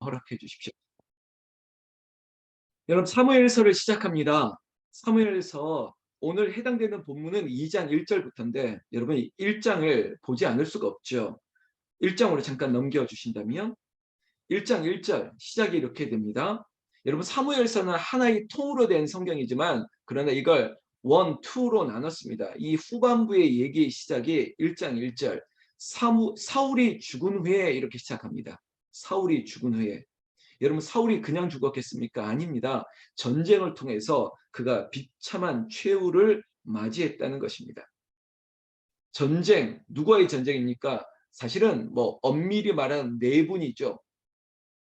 허락해 주십시오. 여러분, 사무엘서를 시작합니다. 사무엘서 오늘 해당되는 본문은 2장 1절부터인데 여러분 1장을 보지 않을 수가 없죠. 1장으로 잠깐 넘겨주신다면 1장 1절 시작이 이렇게 됩니다. 여러분, 사무엘서는 하나의 통으로 된 성경이지만 그러나 이걸 1, 2로 나눴습니다. 이 후반부의 얘기의 시작이 1장 1절 사울이 죽은 후에 이렇게 시작합니다. 사울이 죽은 후에. 여러분, 사울이 그냥 죽었겠습니까? 아닙니다. 전쟁을 통해서 그가 비참한 최후를 맞이했다는 것입니다. 전쟁, 누구와의 전쟁입니까? 사실은 뭐 엄밀히 말하는 네 분이죠.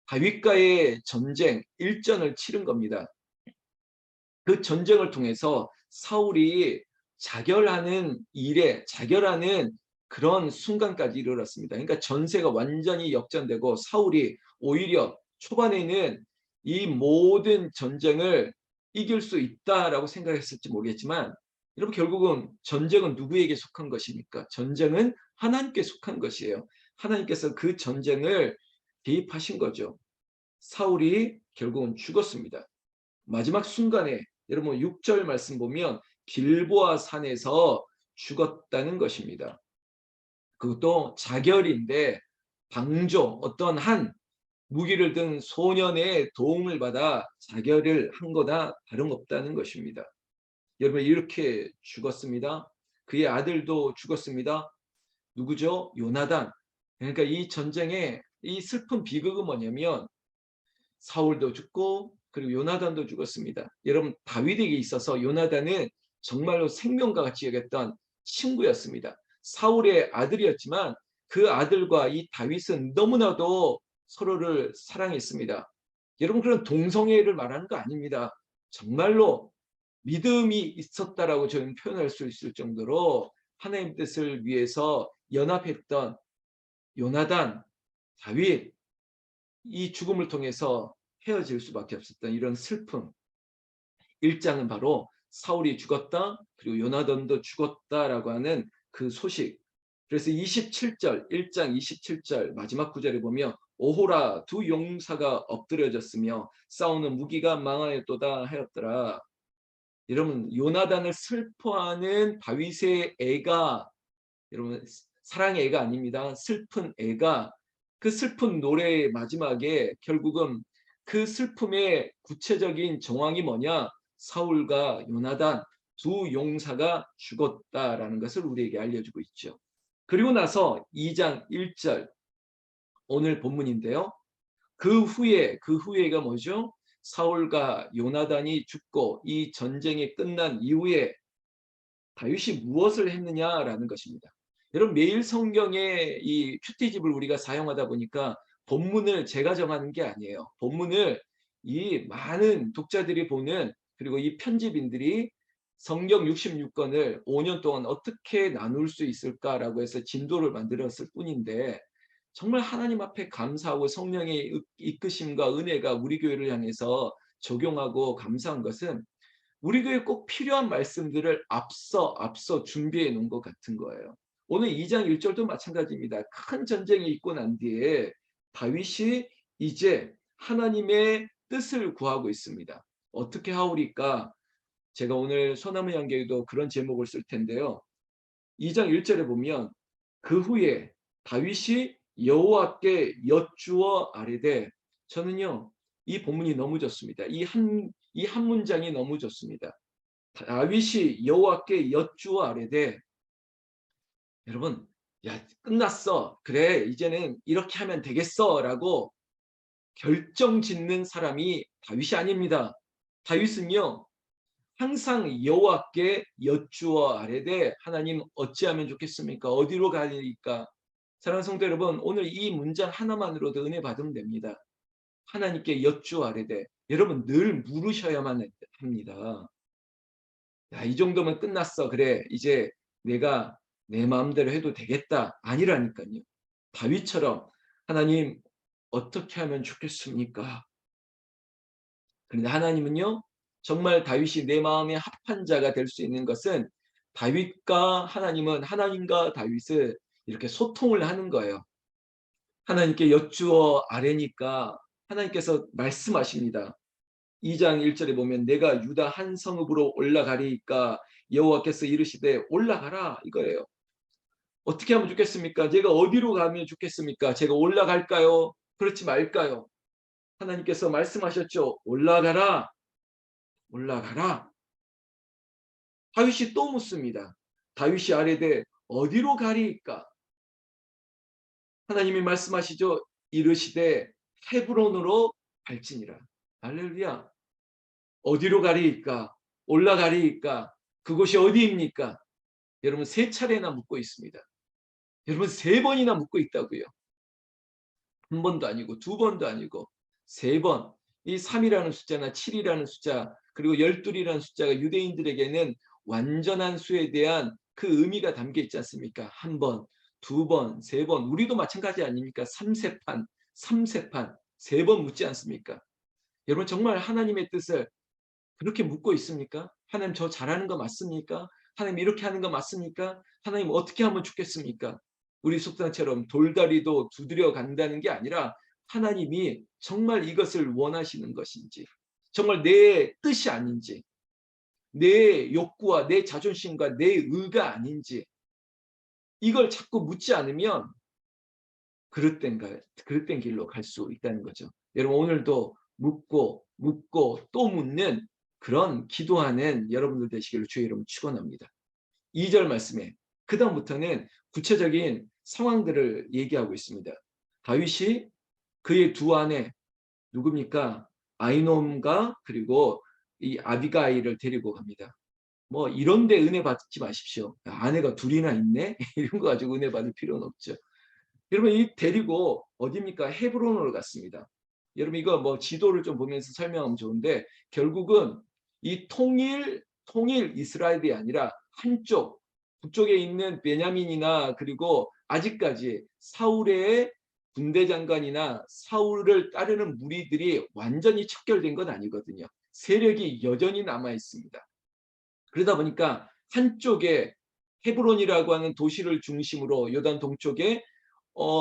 다윗과의 전쟁, 일전을 치른 겁니다. 그 전쟁을 통해서 사울이 자결하는 그런 순간까지 이르렀습니다. 그러니까 전세가 완전히 역전되고 사울이 오히려 초반에는 이 모든 전쟁을 이길 수 있다라고 생각했을지 모르겠지만 여러분, 결국은 전쟁은 누구에게 속한 것입니까? 전쟁은 하나님께 속한 것이에요. 하나님께서 그 전쟁을 개입하신 거죠. 사울이 결국은 죽었습니다. 마지막 순간에 여러분 6절 말씀 보면 길보아 산에서 죽었다는 것입니다. 그것도 자결인데 방조, 어떤 한 무기를 든 소년의 도움을 받아 자결을 한 거다 다름없다는 것입니다. 여러분, 이렇게 죽었습니다. 그의 아들도 죽었습니다. 누구죠? 요나단. 그러니까 이 전쟁의 이 슬픈 비극은 뭐냐면 사울도 죽고 그리고 요나단도 죽었습니다. 여러분, 다윗에게 있어서 요나단은 정말로 생명과 같이 여겼던 친구였습니다. 사울의 아들이었지만 그 아들과 이 다윗은 너무나도 서로를 사랑했습니다. 여러분, 그런 동성애를 말하는 거 아닙니다. 정말로 믿음이 있었다라고 저는 표현할 수 있을 정도로 하나님 뜻을 위해서 연합했던 요나단, 다윗, 이 죽음을 통해서 헤어질 수밖에 없었던 이런 슬픔. 1장은 바로 사울이 죽었다, 그리고 요나단도 죽었다라고 하는 그 소식. 그래서 27절, 1장 27절 마지막 구절에 보면 오호라 두 용사가 엎드려졌으며 싸우는 무기가 망하였도다 하였더라. 여러분, 요나단을 슬퍼하는 다윗의 애가, 여러분, 사랑의 애가 아닙니다. 슬픈 애가 그 슬픈 노래의 마지막에 결국은 그 슬픔의 구체적인 정황이 뭐냐? 사울과 요나단 두 용사가 죽었다라는 것을 우리에게 알려주고 있죠. 그리고 나서 2장 1절 오늘 본문인데요. 그 후에가 뭐죠? 사울과 요나단이 죽고 이 전쟁이 끝난 이후에 다윗이 무엇을 했느냐라는 것입니다. 여러분, 매일 성경의 이 큐티집을 우리가 사용하다 보니까 본문을 제가 정하는 게 아니에요. 본문을 이 많은 독자들이 보는, 그리고 이 편집인들이 성경 66권을 5년 동안 어떻게 나눌 수 있을까라고 해서 진도를 만들었을 뿐인데, 정말 하나님 앞에 감사하고 성령의 이끄심과 은혜가 우리 교회를 향해서 적용하고 감사한 것은 우리 교회에 꼭 필요한 말씀들을 앞서 준비해 놓은 것 같은 거예요. 오늘 2장 1절도 마찬가지입니다. 큰 전쟁이 있고 난 뒤에 다윗이 이제 하나님의 뜻을 구하고 있습니다. 어떻게 하오리까? 제가 오늘 소나무 양계에도 그런 제목을 쓸 텐데요. 2장 1절에 보면 그 후에 다윗이 여호와께 여쭈어 아뢰되, 저는요 이 본문이 너무 좋습니다. 이 한 문장이 너무 좋습니다. 다윗이 여호와께 여쭈어 아뢰되, 여러분, 야, 끝났어. 그래, 이제는 이렇게 하면 되겠어라고 결정 짓는 사람이 다윗이 아닙니다. 다윗은요 항상 여호와께 여쭈어 아뢰되, 하나님 어찌하면 좋겠습니까? 어디로 가야 되니까? 사랑하는 성도 여러분, 오늘 이 문장 하나만으로도 은혜 받으면 됩니다. 하나님께 여쭈어 아뢰되, 여러분 늘 물으셔야만 합니다. 야, 이 정도면 끝났어. 그래, 이제 내가 내 마음대로 해도 되겠다. 아니라니까요. 다윗처럼 하나님 어떻게 하면 좋겠습니까? 그런데 하나님은요, 정말 다윗이 내 마음에 합한 자가 될 수 있는 것은 다윗과 하나님은, 하나님과 다윗을 이렇게 소통을 하는 거예요. 하나님께 여쭈어 아뢰니까 하나님께서 말씀하십니다. 2장 1절에 보면 내가 유다 한 성읍으로 올라가리이까 여호와께서 이르시되 올라가라 이거예요. 어떻게 하면 좋겠습니까? 제가 어디로 가면 좋겠습니까? 제가 올라갈까요? 그렇지 말까요? 하나님께서 말씀하셨죠. 올라가라. 올라가라. 다윗이 또 묻습니다. 다윗이 아뢰되 어디로 가리이까? 하나님이 말씀하시죠. 이르시되 헤브론으로 갈지니라. 할렐루야. 어디로 가리이까? 올라가리이까? 그곳이 어디입니까? 여러분 3차례나 묻고 있습니다. 여러분 3번이나 묻고 있다고요. 한 번도 아니고 2번도 아니고 3번. 이 3이라는 숫자나 7이라는 숫자 그리고 12이라는 숫자가 유대인들에게는 완전한 수에 대한 그 의미가 담겨 있지 않습니까? 한 번, 2번, 3번. 우리도 마찬가지 아닙니까? 3세판, 3세판, 3번 묻지 않습니까? 여러분 정말 하나님의 뜻을 그렇게 묻고 있습니까? 하나님 저 잘하는 거 맞습니까? 하나님 이렇게 하는 거 맞습니까? 하나님 어떻게 하면 좋겠습니까? 우리 속담처럼 돌다리도 두드려 간다는 게 아니라 하나님이 정말 이것을 원하시는 것인지 정말 내 뜻이 아닌지 내 욕구와 내 자존심과 내 의가 아닌지 이걸 자꾸 묻지 않으면 그릇된 길로 갈 수 있다는 거죠. 여러분 오늘도 묻고 또 묻는 그런 기도하는 여러분들 되시기를 주의 이름으로 축원합니다. 2절 말씀에 그 다음부터는 구체적인 상황들을 얘기하고 있습니다. 다윗이 그의 두 아내 누굽니까? 아히노암과 그리고 이 아비가일을 데리고 갑니다. 뭐 이런 데 은혜 받지 마십시오. 아내가 둘이나 있네? 이런 거 가지고 은혜 받을 필요는 없죠. 여러분 이 데리고 어디입니까? 헤브론으로 갔습니다. 여러분 이거 뭐 지도를 좀 보면서 설명하면 좋은데 결국은 이 통일 이스라엘이 아니라 한쪽 북쪽에 있는 베냐민이나 그리고 아직까지 사울의 군대 장관이나 사울을 따르는 무리들이 완전히 척결된 건 아니거든요. 세력이 여전히 남아 있습니다. 그러다 보니까 한쪽에 헤브론이라고 하는 도시를 중심으로 요단 동쪽에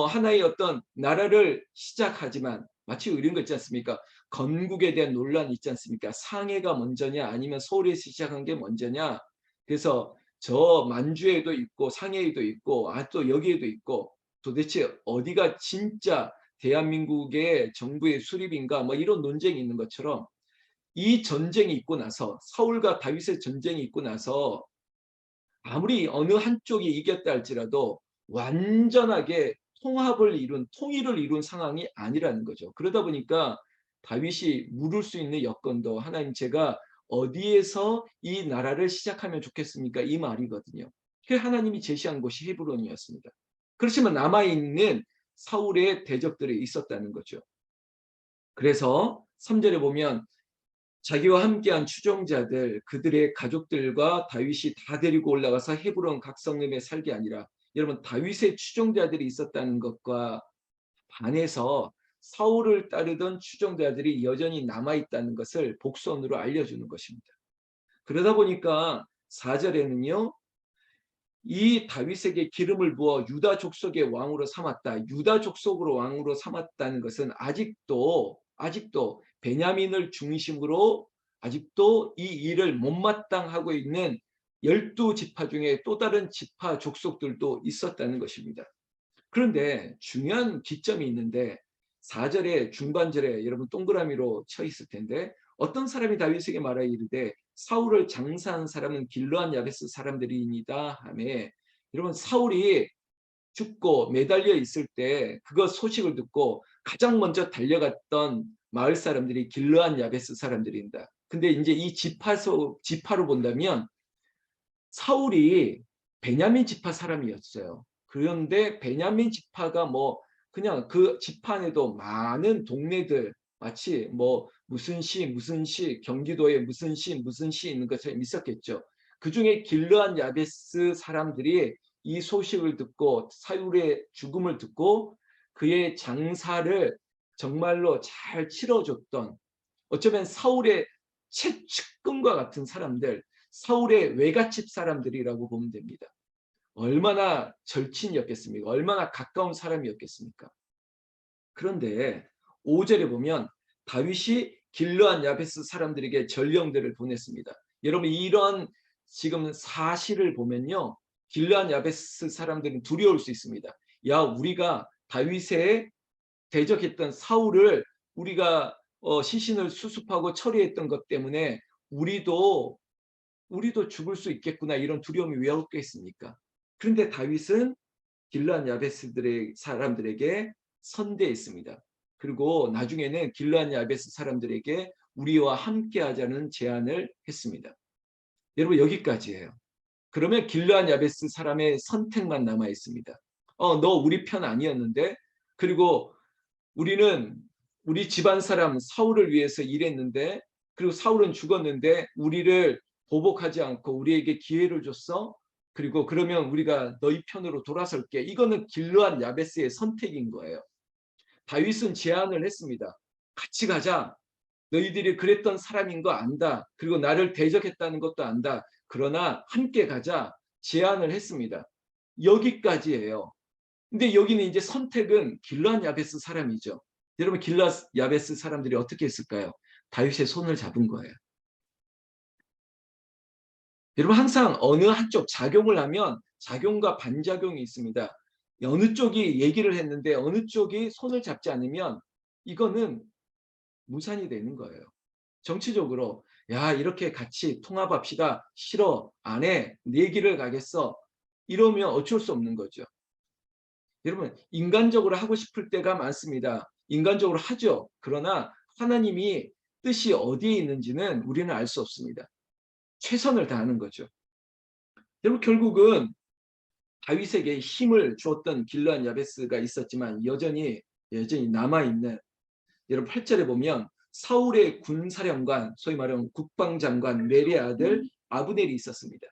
하나의 어떤 나라를 시작하지만 마치 이런 거 있지 않습니까? 건국에 대한 논란이 있지 않습니까? 상해가 먼저냐 아니면 서울에서 시작한 게 먼저냐. 그래서 저 만주에도 있고 상해에도 있고 또 여기에도 있고 도대체 어디가 진짜 대한민국의 정부의 수립인가 뭐 이런 논쟁이 있는 것처럼 이 전쟁이 있고 나서 사울과 다윗의 전쟁이 있고 나서 아무리 어느 한쪽이 이겼다 할지라도 완전하게 통일을 이룬 상황이 아니라는 거죠. 그러다 보니까 다윗이 물을 수 있는 여건도 하나님 제가 어디에서 이 나라를 시작하면 좋겠습니까? 이 말이거든요. 그 하나님이 제시한 곳이 헤브론이었습니다. 그렇지만 남아있는 사울의 대적들이 있었다는 거죠. 그래서 3절에 보면 자기와 함께한 추종자들 그들의 가족들과 다윗이 다 데리고 올라가서 헤브론 각성림에 살게 아니라 여러분 다윗의 추종자들이 있었다는 것과 반해서 사울을 따르던 추종자들이 여전히 남아있다는 것을 복선으로 알려주는 것입니다. 그러다 보니까 4절에는요. 이 다윗에게 기름을 부어 유다 족속의 왕으로 삼았다. 유다 족속으로 왕으로 삼았다는 것은 아직도 베냐민을 중심으로 아직도 이 일을 못마땅하고 있는 12지파 중에 또 다른 지파 족속들도 있었다는 것입니다. 그런데 중요한 기점이 있는데 4절의 중반절에 여러분 동그라미로 쳐 있을 텐데 어떤 사람이 다윗에게 말하여 이르되 사울을 장사한 사람은 길르앗 야베스 사람들이니다 하매 여러분 사울이 죽고 매달려 있을 때 그거 소식을 듣고 가장 먼저 달려갔던 마을 사람들이 길르앗 야베스 사람들입니다. 근데 이제 이 지파로 본다면 사울이 베냐민 지파 사람이었어요. 그런데 베냐민 지파가 뭐 그냥 그 지파 안에도 많은 동네들 마치 뭐 무슨 시 경기도에 무슨 시 있는 것처럼 있었겠죠. 그중에 길르앗 야베스 사람들이 이 소식을 듣고 사울의 죽음을 듣고 그의 장사를 정말로 잘 치러줬던 어쩌면 사울의 최측근과 같은 사람들 사울의 외갓집 사람들이라고 보면 됩니다. 얼마나 절친이었겠습니까? 얼마나 가까운 사람이었겠습니까? 그런데 5절에 보면 다윗이 길르앗 야베스 사람들에게 전령들을 보냈습니다. 여러분 이런 지금 사실을 보면요. 길르앗 야베스 사람들은 두려울 수 있습니다. 야, 우리가 다윗의 대적했던 사울을 우리가 시신을 수습하고 처리했던 것 때문에 우리도 죽을 수 있겠구나, 이런 두려움이 왜 없겠습니까? 그런데 다윗은 길르앗 야베스들의 사람들에게 선대했습니다. 그리고 나중에는 길르앗 야베스 사람들에게 우리와 함께 하자는 제안을 했습니다. 여러분 여기까지예요. 그러면 길르앗 야베스 사람의 선택만 남아 있습니다. 너 우리 편 아니었는데, 그리고 우리는 우리 집안 사람 사울을 위해서 일했는데, 그리고 사울은 죽었는데 우리를 보복하지 않고 우리에게 기회를 줬어. 그리고 그러면 우리가 너희 편으로 돌아설게. 이거는 길르앗 야베스의 선택인 거예요. 다윗은 제안을 했습니다. 같이 가자. 너희들이 그랬던 사람인 거 안다. 그리고 나를 대적했다는 것도 안다. 그러나 함께 가자. 제안을 했습니다. 여기까지예요. 근데 여기는 이제 선택은 길르앗 야베스 사람이죠. 여러분 길르앗 야베스 사람들이 어떻게 했을까요? 다윗의 손을 잡은 거예요. 여러분 항상 어느 한쪽 작용을 하면 작용과 반작용이 있습니다. 어느 쪽이 얘기를 했는데 어느 쪽이 손을 잡지 않으면 이거는 무산이 되는 거예요. 정치적으로 야, 이렇게 같이 통합합시다. 싫어, 안 해, 내 길을 가겠어. 이러면 어쩔 수 없는 거죠. 여러분 인간적으로 하고 싶을 때가 많습니다. 인간적으로 하죠. 그러나 하나님이 뜻이 어디에 있는지는 우리는 알 수 없습니다. 최선을 다하는 거죠. 여러분 결국은 다윗에게 힘을 주었던 길르앗 야베스가 있었지만 여전히 남아있는, 여러분 8절에 보면 사울의 군사령관, 소위 말하면 국방장관 넬의 아들 아브넬이 있었습니다.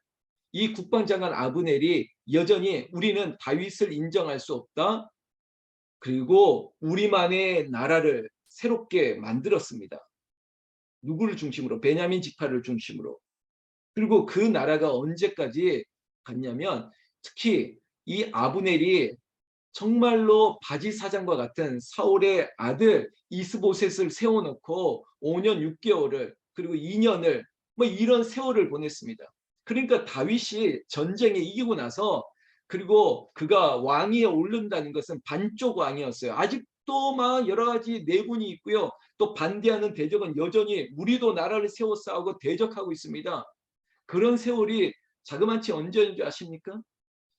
이 국방장관 아브넬이 여전히 우리는 다윗을 인정할 수 없다. 그리고 우리만의 나라를 새롭게 만들었습니다. 누구를 중심으로? 베냐민 지파를 중심으로. 그리고 그 나라가 언제까지 갔냐면 특히 이 아브넬이 정말로 바지 사장과 같은 사울의 아들 이스보셋을 세워놓고 5년 6개월을 그리고 2년을 뭐 이런 세월을 보냈습니다. 그러니까 다윗이 전쟁에 이기고 나서 그리고 그가 왕위에 오른다는 것은 반쪽 왕이었어요. 아직도 막 여러 가지 내분이 있고요. 또 반대하는 대적은 여전히 우리도 나라를 세워 싸우고 대적하고 있습니다. 그런 세월이 자그마치 언제인 줄 아십니까?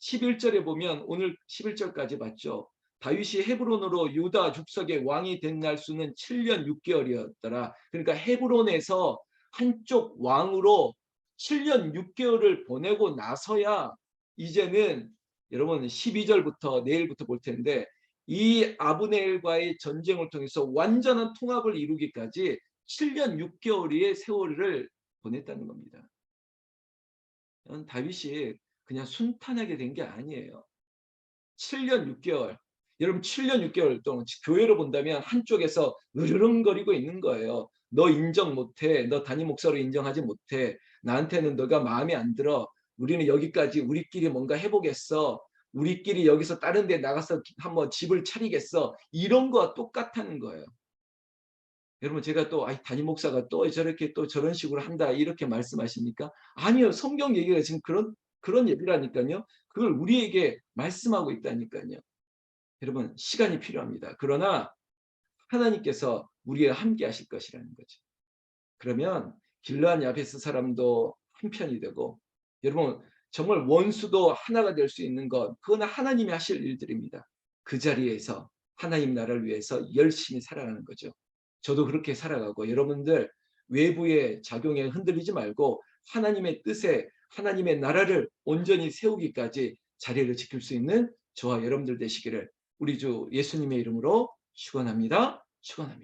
11절에 보면 오늘 11절까지 봤죠. 다윗이 헤브론으로 유다 죽석의 왕이 된 날 수는 7년 6개월이었더라. 그러니까 헤브론에서 한쪽 왕으로 7년 6개월을 보내고 나서야 이제는 여러분 12절부터 내일부터 볼 텐데 이 아브넬과의 전쟁을 통해서 완전한 통합을 이루기까지 7년 6개월의 세월을 보냈다는 겁니다. 다윗이 그냥 순탄하게 된 게 아니에요. 7년 6개월. 여러분 7년 6개월 동안 교회로 본다면 한쪽에서 으르렁거리고 있는 거예요. 너 인정 못해. 너 담임 목사로 인정하지 못해. 나한테는 너가 마음에 안 들어. 우리는 여기까지 우리끼리 뭔가 해보겠어. 우리끼리 여기서 다른 데 나가서 한번 집을 차리겠어. 이런 거와 똑같다는 거예요. 여러분 제가 또 담임 목사가 또 저렇게 또 저런 식으로 한다 이렇게 말씀하십니까? 아니요. 성경 얘기가 지금 그런 얘기라니까요. 그걸 우리에게 말씀하고 있다니까요. 여러분 시간이 필요합니다. 그러나 하나님께서 우리와 함께 하실 것이라는 거죠. 그러면 길르앗 야베스 사람도 한편이 되고 여러분 정말 원수도 하나가 될 수 있는 것, 그건 하나님이 하실 일들입니다. 그 자리에서 하나님 나라를 위해서 열심히 살아가는 거죠. 저도 그렇게 살아가고 여러분들 외부의 작용에 흔들리지 말고 하나님의 뜻에 하나님의 나라를 온전히 세우기까지 자리를 지킬 수 있는 저와 여러분들 되시기를 우리 주 예수님의 이름으로 축원합니다. 축원합니다.